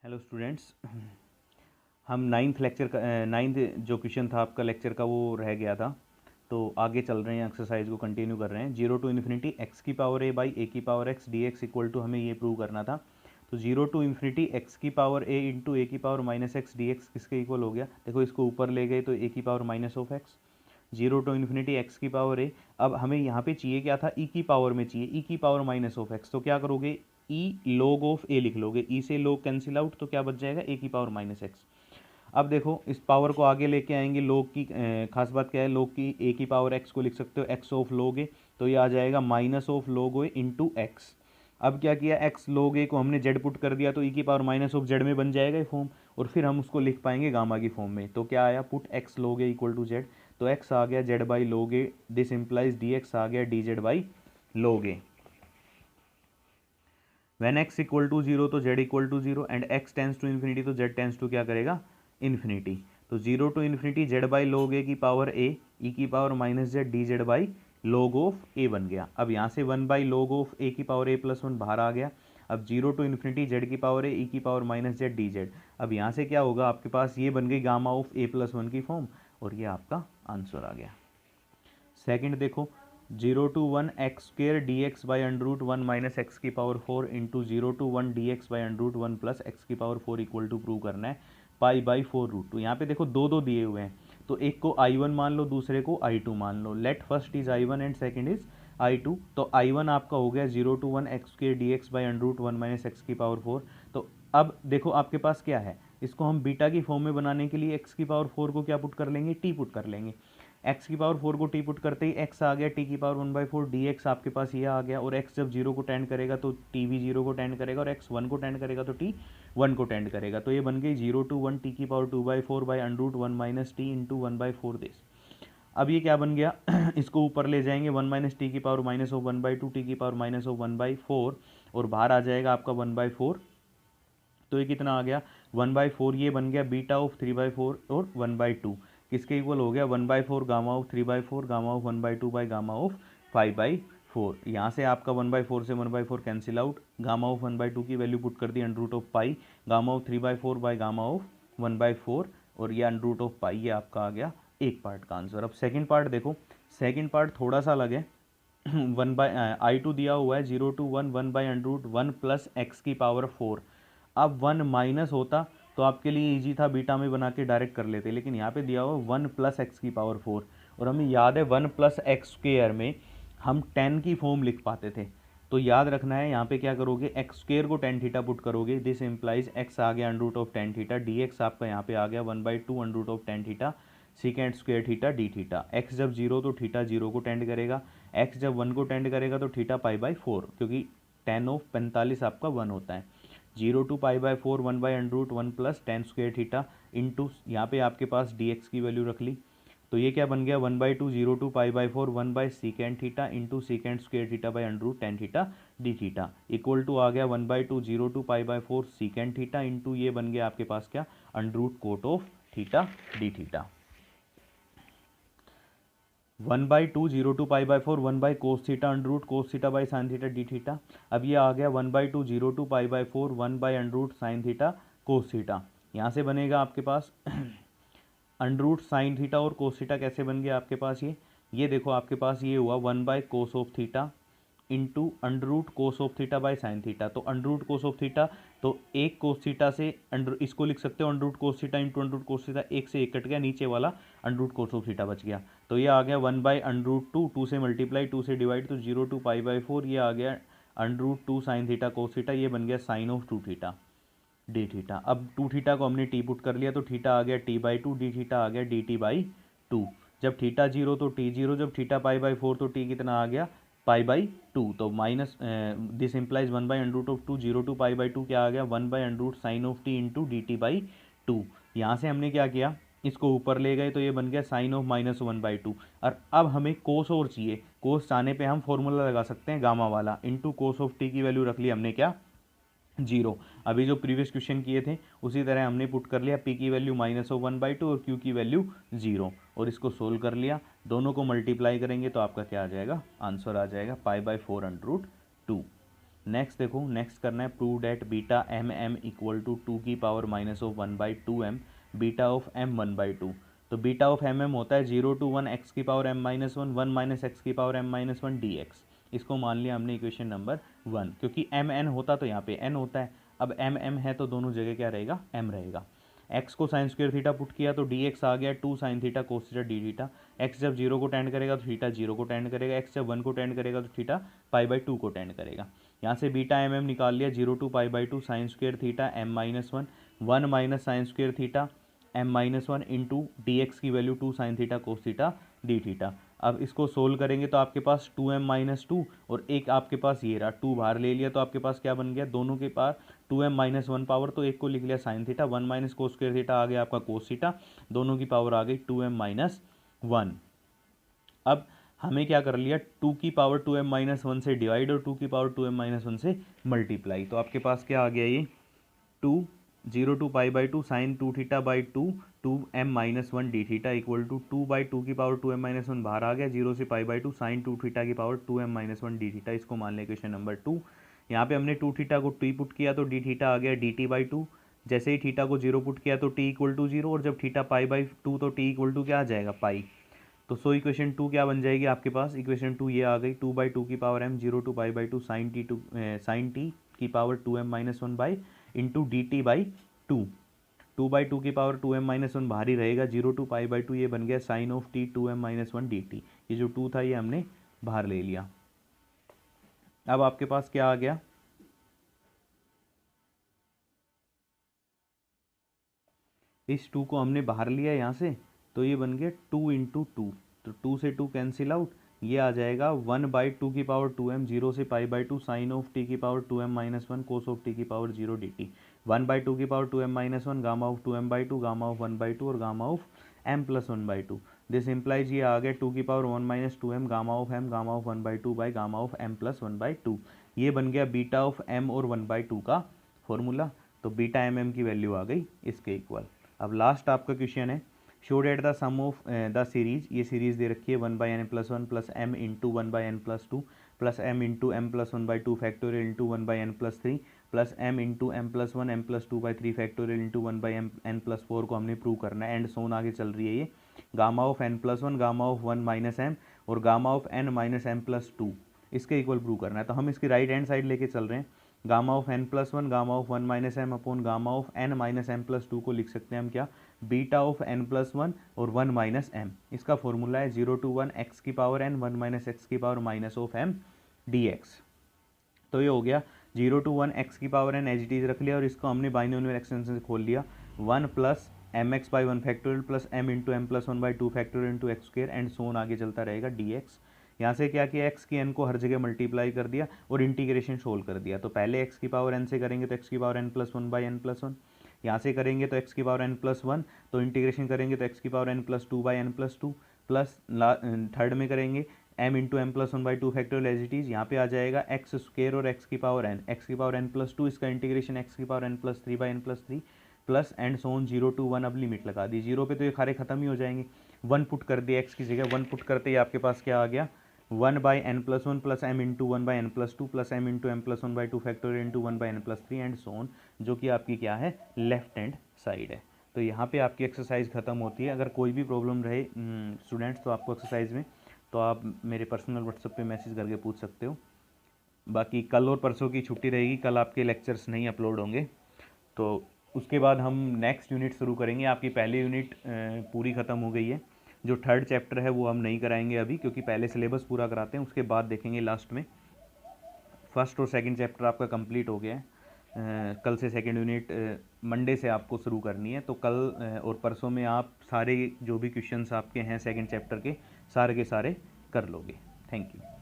Hello students. हम ninth जो question था आपका लेक्चर का वो रह गया था, तो आगे चल रहे हैं, एक्सरसाइज को कंटिन्यू कर रहे हैं। जीरो टू इन्फिनिटी एक्स की पावर ए बाई ए की power x d x equal to हमें ये प्रूव करना था। तो जीरो टू इन्फिनिटी एक्स की पावर ए इंटू ए की power minus x d x किसके इक्वल हो गया? देखो इसको ऊपर ले गए तो ए की power minus of x. Zero to infinity x की पावर ए, अब हमें यहाँ पे चाहिए क्या था? ई की पावर में चाहिए ई की पावर माइनस ऑफ एक्स। तो क्या करोगे? ई लॉग ऑफ ए लिख लोगे, ई से लॉग कैंसिल आउट, तो क्या बच जाएगा? ए की पावर माइनस एक्स। अब देखो इस पावर को आगे लेके आएंगे, लॉग की खास बात क्या है? लॉग की ए की पावर एक्स को लिख सकते हो एक्स ऑफ लॉग ए, तो ये आ जाएगा minus of log A into x. अब क्या किया? एक्स लॉग ए को हमने जेड पुट कर दिया, तो ई की पावर माइनस ऑफ जेड में बन जाएगा ये फॉर्म, और फिर हम उसको लिख पाएंगे गामा की फॉर्म में। तो क्या आया? Put x log a equal to z, तो एक्स आ गया z by log a, this implies d x आ गया d z by log a. When x equal to zero तो z equal to zero, and x tends to infinity तो z tends to क्या करेगा? Infinity. तो zero to infinity z by log a की power a e की power minus z d z by log of ए बन गया। अब यहाँ से वन बाई लॉग ऑफ ए की पावर ए प्लस वन बाहर आ गया। अब जीरो टू इन्फिनिटी जेड की पावर ए ई की power minus z d Z. अब यहाँ से क्या होगा? आपके पास ये बन गई gamma of a plus one की फॉर्म, और ये आपका आंसर आ गया। सेकंड देखो, zero to one x square d x by under root one minus x की power four into zero to one d x by under root one plus x की power four equal to prove करना है pi by four root two. यहाँ पे देखो दो दो दिए हुए हैं, तो एक को आई वन मान लो, दूसरे को आई टू मान लो। Let first is I one and second is I two. तो आई वन आपका हो गया zero to one x square d x by under root one minus x की पावर फोर। तो अब देखो आपके पास क्या है, इसको हम बीटा की फॉर्म में बनाने के लिए एक्स की पावर फोर को क्या पुट कर लेंगे? टी पुट कर लेंगे। एक्स की पावर फोर को टी पुट करते ही एक्स आ गया टी की power one by four D x आपके पास ये आ गया, और एक्स जब जीरो को टेंड करेगा तो टी भी जीरो को टेंड करेगा, और एक्स वन को टेंड करेगा तो टी वन को टेंड करेगा। तो ये बन गई जीरो टू वन टी की power two by four by under root one minus t into one by four this. अब ये क्या बन गया? इसको ऊपर ले जाएंगे, वन माइनस टी की power minus of one by two t की power minus of one by four, और बाहर आ जाएगा आपका वन बाई फोर। तो ये कितना आ गया? वन बाई फोर, ये बन गया beta of three by four और वन बाई टू किसके इक्वल हो गया? One by four gamma of three by four gamma of one by two by gamma of five by four. यहाँ से आपका वन बाई फोर से one by four cancel out, gamma of one by two की value put कर दी under root of pi, gamma of three by four by gamma of one by four, और ये under root of पाई, ये आपका आ गया एक पार्ट का आंसर। अब सेकेंड पार्ट देखो, सेकेंड पार्ट थोड़ा सा अलग है। वन बाई आई टू दिया हुआ है zero to one one by under root one plus x की पावर फोर। अब वन माइनस होता तो आपके लिए इजी था, बीटा में बना के डायरेक्ट कर लेते, लेकिन यहाँ पे दिया हुआ वन प्लस एक्स की पावर फोर, और हमें याद है वन प्लस एक्स स्क्वेयर में हम टेन की फॉर्म लिख पाते थे। तो याद रखना है, यहाँ पे क्या करोगे? एक्स स्क्वेयर को टेन थीटा पुट करोगे, दिस इंप्लाइज एक्स आ गया under root of tan theta, d x आपका यहाँ पे आ गया one by two under root of tan theta secant square theta d theta. X जब जीरो तो थीटा जीरो को टेंड करेगा, एक्स जब वन को टेंड करेगा तो थीटा पाई बाई फोर, क्योंकि टेन ऑफ 45 आपका वन होता है। Zero to pi by four one by under root one plus tan square theta into यहाँ पे आपके पास डी एक्स की वैल्यू रख ली, तो ये क्या बन गया? One by two zero to pi by four one by secant theta into secant square theta by under root tan theta d theta equal to आ गया one by two zero to pi by four secant theta into ये बन गया आपके पास क्या? Under root cot of theta d theta. One by two zero to pi by four one by cos theta under root cos theta by sine theta d theta. अब ये आ गया one by two zero to pi by four one by under root sine theta cos theta. यहाँ से बनेगा आपके पास under root sine theta और कोस थीटा कैसे बन गया आपके पास? ये देखो आपके पास ये हुआ one by cos of theta into under root cos of theta by sine theta. तो under root cos of theta, तो एक कोस थीटा से अंडर इसको लिख सकते हो under root cos theta into under root cos theta, एक से एक कट गया, नीचे वाला under root cos of theta बच गया। तो ये आ गया one by under root two, two से मल्टीप्लाई टू से डिवाइड, तो zero to pi by four, ये आ गया under root two sine theta cos theta, ये बन गया sine of two theta d theta. अब टू थीटा को हमने टी पुट कर लिया, तो थीटा आ गया t by two, d theta आ गया डी टी बाई टू। जब थीटा जीरो तो टी जीरो, जब थीटा पाई बाई फोर तो टी कितना आ गया? Pi by two. तो minus this implies one by under root of two zero to pi by two क्या आ गया? One by under root sine of t into d t by two. यहाँ से हमने क्या किया? इसको ऊपर ले गए, तो ये बन गया sine of minus one by two. और अब हमें कोस और चाहिए, कोस चाहने पे हम फॉर्मूला लगा सकते हैं गामा वाला, इंटू कोस ऑफ टी की वैल्यू रख ली हमने क्या? जीरो। अभी जो प्रीवियस क्वेश्चन किए थे उसी तरह हमने पुट कर लिया, पी की value minus of one by two और क्यू की वैल्यू जीरो, और इसको सोल्व कर लिया। दोनों को मल्टीप्लाई करेंगे तो आपका क्या आ जाएगा? आंसर आ जाएगा pi by four under root two. Next देखो, नेक्स्ट करना है prove that beta m m equal to 2 की power minus of 1/2m beta of m 1/2। तो बीटा ऑफ एम एम होता है 0 to 1 x की power m minus 1 1 minus x की power m minus 1 dx। इसको मान लिया हमने इक्वेशन नंबर 1, क्योंकि एम एन होता तो यहाँ पे n होता है, अब एम एम है तो दोनों जगह क्या रहेगा, m रहेगा। x को साइन स्क्वायर थीटा पुट किया तो dx आ गया 2 sine theta cos theta d theta. x जब 0 को टेंड करेगा तो थीटा 0 को टेंड करेगा, x जब 1 को टेंड करेगा तो थीटा π/2 को टेंड करेगा। यहाँ से बीटा एम एम निकाल लिया 0 to π/2 sine square theta m minus 1 1 minus sine square theta m minus 1 into d x की value 2 sine theta cos theta d theta. अब इसको सोल्व करेंगे तो आपके पास 2m माइनस 2 और एक आपके पास ये रहा 2 बाहर ले लिया, तो आपके पास क्या बन गया, दोनों के पास 2m माइनस 1 पावर, तो एक को लिख लिया sine theta, 1 minus cos square theta आ गया आपका कोस थीटा, दोनों की पावर आ गई 2m माइनस 1। अब हमें क्या कर लिया, 2 की पावर 2m माइनस 1 से डिवाइड और 2 की पावर 2m माइनस 1 से मल्टीप्लाई। तो आपके पास क्या आ गया, ये 2 0 to π/2 sine 2 theta by 2 m minus 1 d theta equal to 2/2 की पावर 2m माइनस 1 बाहर आ गया, 0 से π/2 साइन 2 थीटा की power 2m minus 1 d theta. इसको मान लें क्वेश्चन नंबर 2। यहाँ पे हमने 2 थीटा को t पुट किया तो डी थीटा आ गया dt/2। जैसे ही थीटा को 0 पुट किया तो t इक्वल टू 0, और जब थीटा π/2 तो t इक्वल टू क्या आ जाएगा, पाई। तो सो इक्वेशन 2 क्या बन जाएगी आपके पास, इक्वेशन 2 ये आ गई 2/2 की power m 0 to π/2 sine t की power 2m minus 1 by into dt/2। 2/2 की पावर 2m माइनस 1 बाहर ही रहेगा, 0 to π/2 ये बन गया sine of t 2m minus 1 dt। ये जो 2 था ये हमने बाहर ले लिया। अब आपके पास क्या आ गया, इस 2 को हमने बाहर लिया यहाँ से, तो ये बन गया 2 इंटू 2, तो 2 से 2 कैंसिल आउट, ये आ जाएगा 1/2 की पावर 2m 0 से π/2 साइन ऑफ t की power 2m minus 1 cos of t की पावर 0 dt। 1/2 की power 2m minus 1 gamma of 2m/2 gamma of 1/2 और gamma of m plus 1/2। This implies ये आ गया 2 की power 1 minus 2m gamma of m gamma of 1/2 by gamma of m plus 1/2। ये बन गया बीटा ऑफ m और 1/2 का फॉर्मूला। तो बीटा एम की वैल्यू आ गई इसके इक्वल। अब लास्ट आपका क्वेश्चन है, show that the sum of the series. ये सीरीज दे रखी है 1/n plus 1 plus m into 1/n plus 2 plus m into m plus 1/2 factorial into 1/n plus 3 plus m into m plus 1 m plus 2/3 factorial into 1/n plus 4 को हमने prove करना है। And so on आगे चल रही है ये gamma of n plus 1 gamma of 1 minus m और gamma of n minus m plus 2 इसके इक्वल प्रूव करना है। तो हम इसकी राइट हैंड साइड लेके चल रहे हैं, gamma of n plus 1 gamma of 1 minus m upon gamma of n minus m plus 2 को लिख सकते हैं हम क्या, बीटा ऑफ n प्लस 1 और 1 माइनस m। इसका फॉर्मूला है 0 to 1 x की पावर n 1 माइनस एक्स की power minus of m dx। तो ये हो गया 0 to 1 x की power n as it is रख लिया, और इसको हमने बाइनोमियल एक्सटेंशन से खोल लिया 1 plus mx by 1 factorial plus m into m plus 1/2 factorial into x square and so on आगे चलता रहेगा dx। यहाँ से क्या किया, x की n को हर जगह मल्टीप्लाई कर दिया और इंटीग्रेशन सोल्व कर दिया। तो पहले x की पावर n से करेंगे तो x की power n plus 1 by n plus 1, यहाँ से करेंगे तो x की पावर n प्लस 1, तो इंटीग्रेशन करेंगे तो x की power n plus 2 by n plus 2 plus third में करेंगे m into m plus 1/2 factorial as it is, यहाँ पे आ जाएगा एक्स स्क्र और x की पावर n प्लस 2, इसका इंटीग्रेशन x की power n plus 3 by n plus 3 plus and so on 0 to 1। अब लिमिट लगा दी 0 पे तो ये खारे खत्म ही हो जाएंगे, 1 पुट कर दिया x की जगह, 1 पुट करते ही आपके पास क्या आ गया 1 by n plus 1 plus m into 1 by n plus 2 plus m into m plus 1/2 factorial into 1 by n plus 3 and so on, जो कि आपकी क्या है, लेफ्ट हैंड साइड है। तो यहाँ पे आपकी एक्सरसाइज खत्म होती है। अगर कोई भी प्रॉब्लम रहे स्टूडेंट्स तो आपको एक्सरसाइज में, तो आप मेरे पर्सनल व्हाट्सएप पे मैसेज करके पूछ सकते हो। बाकी कल और परसों की छुट्टी रहेगी, कल आपके लेक्चर्स नहीं अपलोड होंगे, तो उसके बाद हम नेक्स्ट यूनिट शुरू करेंगे। आपकी पहली यूनिट पूरी ख़त्म हो गई है, जो थर्ड चैप्टर है वो हम नहीं कराएंगे अभी, क्योंकि पहले सिलेबस पूरा कराते हैं, उसके बाद देखेंगे लास्ट में। फर्स्ट और सेकंड चैप्टर आपका कंप्लीट हो गया है। कल से सेकंड यूनिट मंडे से आपको शुरू करनी है, तो कल और परसों में आप सारे जो भी क्वेश्चंस आपके हैं सेकंड चैप्टर के सारे कर लोगे। Thank you.